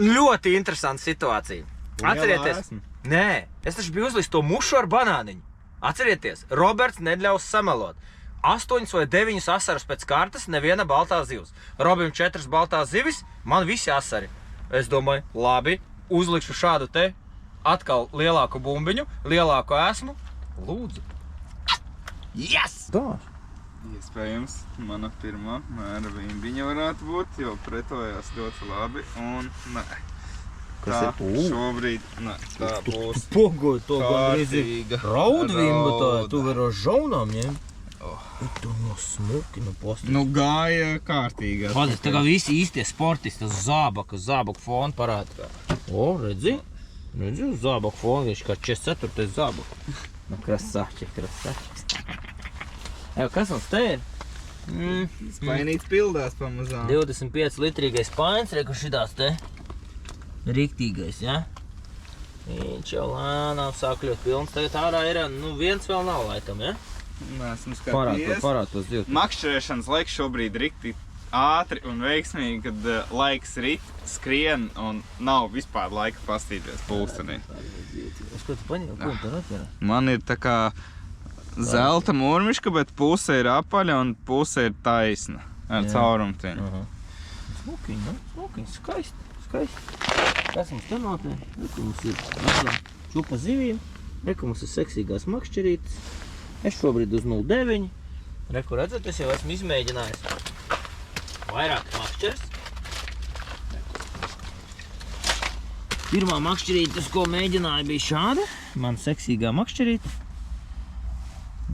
ļoti interesanta situācija. Atcerieties. Nē, es taču biju uzlīst to mušu ar banāniņu. Atcerieties, Roberts neļaus samelot. 8 vai 9 asarus pēc kārtas, neviena baltā zivs. Robim 4 baltās zivis, man visi asari. Es domāju, labi, uzlikšu šādu te atkal lielāku bumbiņu, lielāku esmu. Lūdzu. Yes! Dāš! Iespējams, mana pirmā mēra vimbiņa varētu būt, jo pretojās ļoti labi un nē. Tā šobrīd, nē, tā būs Pogoj, to gandrīz ir kārtīga raudvimba tā, rauda. tu var ar žaunām ņem. Tu no smuki, no postas. Nu gāja kārtīgā. Padzies, tagad visi īstie sportisti, tas zābaku fonu parāda. O, redzi? Redzi, uz zābaku fonu, viņš kā 44. zābaku. Nu, krasāčik. Kas mums te ir? Spainīts pildās pamazām. 25 litrīgais pains, reku šitās te. Riktīgais, ja? Viņš jau lēnām sāk kļūt pilns. Tagad ārā ir, nu viens vēl nav laikam, ja? Esmu skatījies. Parād tos divus. Makšķerēšanas laiks šobrīd rikti ātri un veiksmīgi, kad laiks rit, skrien un nav vispār laika pastīties pulkstenī. Uz ko tu paņēmi? Ko tu atverā? Man ir tā kā zelta mūrmiška, bet puse ir apaļa un puse ir taisna ar caurumtiņu. Smukiņ, skaisti. Kas mums te notiek? Reku mums ir čupa zivīm, reku mums ir seksīgās makšķerītes. Es šobrīd uz 0,9. Reku redzat, es jau esmu izmēģinājis vairāk makšķeres. Pirmā makšķerīte, ko mēģināju, bija šāda. Man seksīgā makšķerīte.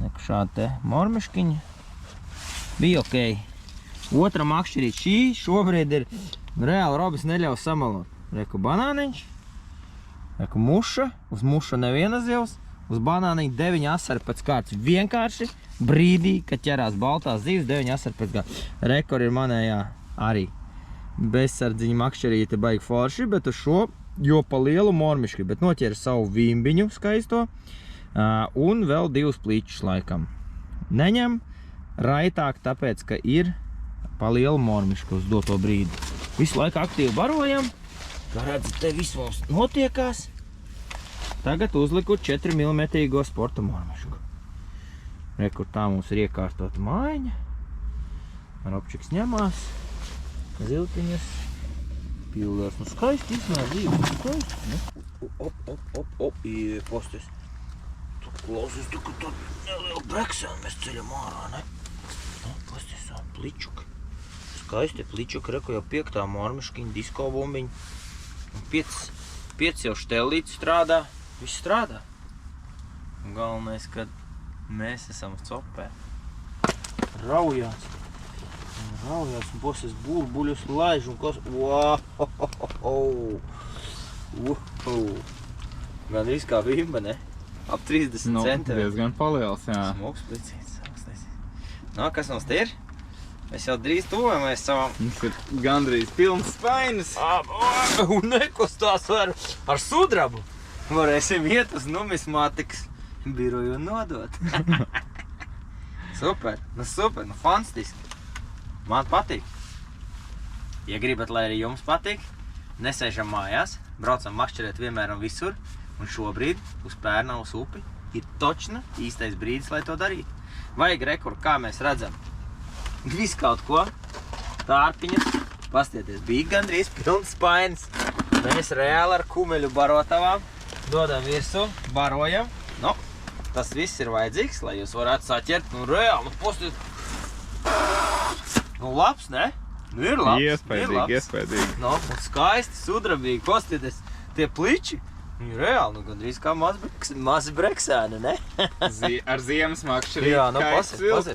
Reku šāda te mormiškiņa. Bija okei. Otra makšķerīte šī šobrīd ir reāli Robis neļaus samalot. Reku banāniņš. Reku muša. Uz muša neviena zivs. Uz banāniņa 9 asari pēc kārtas. Vienkārši brīdī, kad ķerās baltās zivs, 9 asari pēc kārtas. Rekord ir manējā arī bezsardziņa makšķerīte baigi forši, bet uz šo jo pa lielu mormiški, bet noķēra savu vimbiņu skaisto un vēl 2 plīčus laikam. Neņem raitāk, tāpēc, ka ir pa lielu mormiški uz doto brīdi. Visu laiku aktīvi barojam, kā redzat, te viss mums notiekās. Tagad uzliku 4 mm sporta mormišku. Rekur tā mums ir iekārtota mājiņa. Robčiks ņemās. Ziltiņas. Pildās. Nu skaisti izmēr dzīvi. Skaisti. Op. Posties. Tu klausies, tu, ka tu nelielu breksēnu mēs ceļam ārā, ne? Nu, posties, pličuki. Skaisti pličuki. Reku jau 5. mormiškiņa, disko bumbiņa. 5 jau štellīti strādā. Viss strādā. Galvenais, kad mēs esam copē. Raujās un poses burbuļus laiž un kos... Wow! Gandrīz kā vimba, ne? Ap 30 centimetri. Diezgan paliels, jā. Smogs plicīts. Nā, kas mums te ir? Mēs jau drīz tuvojamies savam... Mums ir gandrīz pilns spainis. Un nekustās ar sudrabu. Varēsim iet uz numismātikas biroju un nodot. Super, fantastiski. Man patīk. Ja gribat, lai arī jums patīk, nesēžam mājās, braucam makšķerēt vienmēr un visur, un šobrīd uz Pērnavas upi ir točna īstais brīdis, lai to darītu. Vajag rekur, kā mēs redzam, visu kaut ko, tārpiņas, pastieties, bija gandrīz pilns spainis. Mēs reāli ar kumeļu barotavām dodam virsū, barojam. Nu, tas viss ir vajadzīgs, lai jūs varētu saķert. Nu, reāli, nu, postiet. Nu, labs, ne? Nu, ir labs. Iespējīgi. No, un skaisti, sudrabīgi, pastieties, tie pliči. Viņi reāli, nu, gandrīz kā mazi breksēni, ne? Ar ziemas makšķerī. Jā, nu,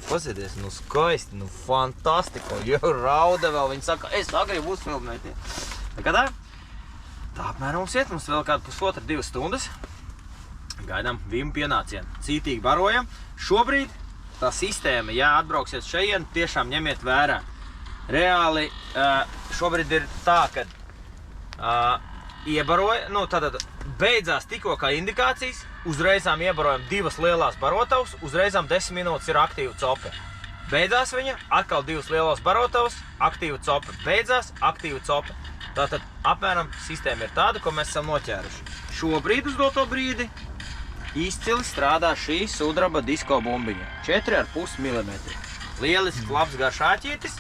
pasieties, nu, skaisti, nu, fantastiko. Jau rauda vēl, viņi saka, es gribu uzfilmēt. Tā apmēram mums iet, mums vēl kādu pusotra 2 stundas. Gaidām Vimbu pienācienu. Cītīgi barojam. Šobrīd tā sistēma, ja atbrauksiet šeit, tiešām ņemiet vērā. Reāli šobrīd ir tā, ka iebaroja, nu tātad beidzās tikko kā indikācijas, uzreizām iebarojam 2 lielās barotavas, uzreizām 10 minūtes ir aktīva cope. Beidzās viņa, atkal 2 lielos barotavas, aktīva cope. Beidzās, aktīva cope. Tātad apmēram sistēma ir tāda, ko mēs esam noķēruši. Šobrīd uz doto brīdi izcili strādā šī sudraba disko bumbiņa. 4,5 mm. Lielisks labs garš āķītis,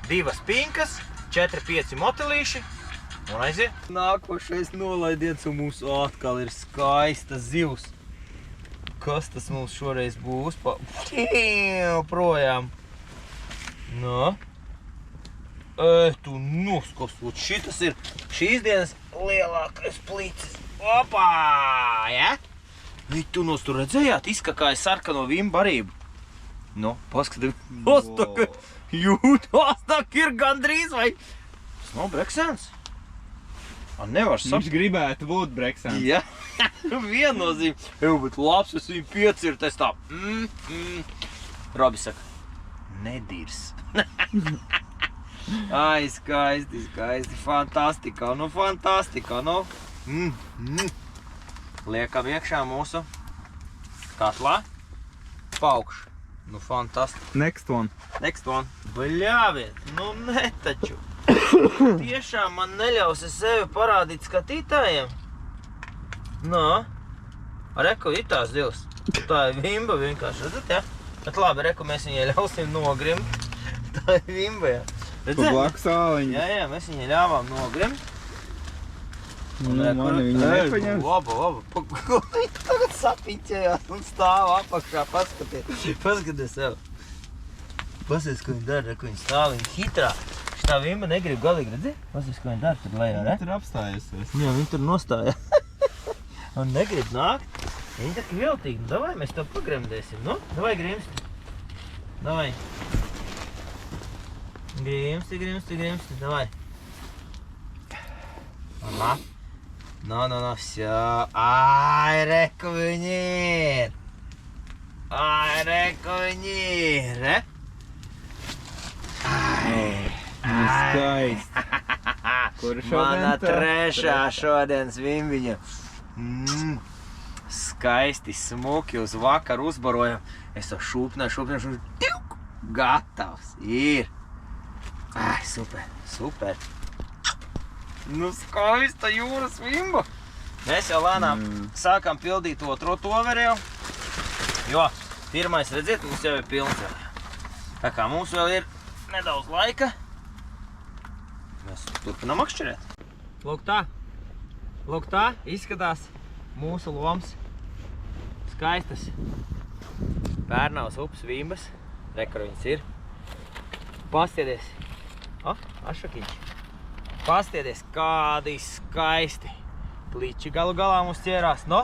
2 pinkas, 4-5 motilīši. Un aiziet. Nākošais nolaidiens un mums atkal ir skaista zivs. Kas tas mums šoreiz būs? Projām. No. Tu noskosot. Šitas ir šīs dienas lielākais plicis. Opā! Ja? Tu nos tur redzējāt, izkakāja sarkano Vimbu barību. No, paskatīt. Ostaka jūtās, tak ir gandrīz vai? Tas nav breksēns. Nevar saprast. Viņš gribētu būt breksēns. Jā, viennozīm. Bet labs, es viņu piecirtu, es tā. Robi saka, nedirs. Ai, skaisti, fantastika, nu fantastika, nu. Liekam iekšā mūsu katlā. Paukš. Nu, fantastika. Next one. Bļāviet, nu netaču. Tiešām man neļaus sevi parādīt skatītājiem. No. Reku, ir tās divas. Tā ir Vimba vienkārši, redzat, ja? Bet labi, reku, mēs viņai ļausim nogrimt. Tā ir Vimba, ja. Pa blaku sāliņu. Jā, mēs viņai ļāvām nogrimt. Mani viņa nepaņems. Labi. Ko viņa tagad sapiņķējās un stāv apakšā, paskaties sev. Paskaties, ko viņa dara, ko viņa stāv, viņa hitrā. Tā Vimba negrib galīgi, redzi? Paskaties, ko viņa dara tur lejā, ne? Viņa tur apstājusies. Jā, viņa tur nostāja. Un negrib nākt. Viņa tā kā viltīgi. Nu, davai, mēs to pagremdēsim, nu? Davai, grimsti. Davai. Grimsti, davai. Aha. No, всё. Ai, reku viņi ir. Ne? Skaisti. Kura šodien Mana trešā šodienas Vimbiņa. Skaisti, smuki uz vakaru uzbarojam. Es to šūpnēšu, gatavs. Ir. Ai, super. Nu, skaista jūras Vimba. Mēs jau lēnām sākam pildīt otro toveri jau. Jo, pirmais, redziet, mums jau ir pilns. Tā kā mums vēl ir nedaudz laika, mēs turpinām makšķerēt. Lūk tā izskatās mūsu loms. Skaistas Pērnavas upes Vimbas. Rekar viņas ir. Pastiedies. Ašakiņš. Pastiedies, kādi skaisti pliči galu galā mums ķērās. No,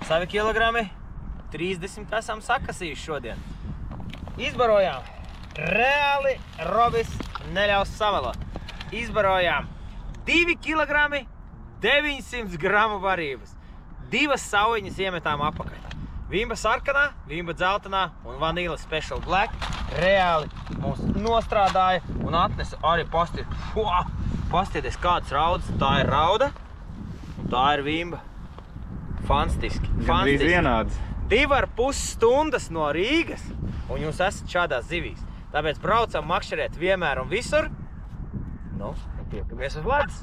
savi kilogrami 30 esam sakasījuši šodien. Izbarojām. Reāli Robis neļaus samelot. Izbarojām 2 kilogrami 900 gramu varības. 2 saujiņas iemetām apakaļ. Vimba sarkanā, Vimba dzeltenā un Vanilla Special Black reāli mums nostrādāja un atnesa arī pastieties kādas raudas. Tā ir rauda un tā ir Vimba. Fantastiski. Gandrīz vienāds. 2,5 stundas no Rīgas un jūs esat šādās zivīs. Tāpēc braucam makšķerēt vienmēr un visur. Nu, tiekamies uz ledus.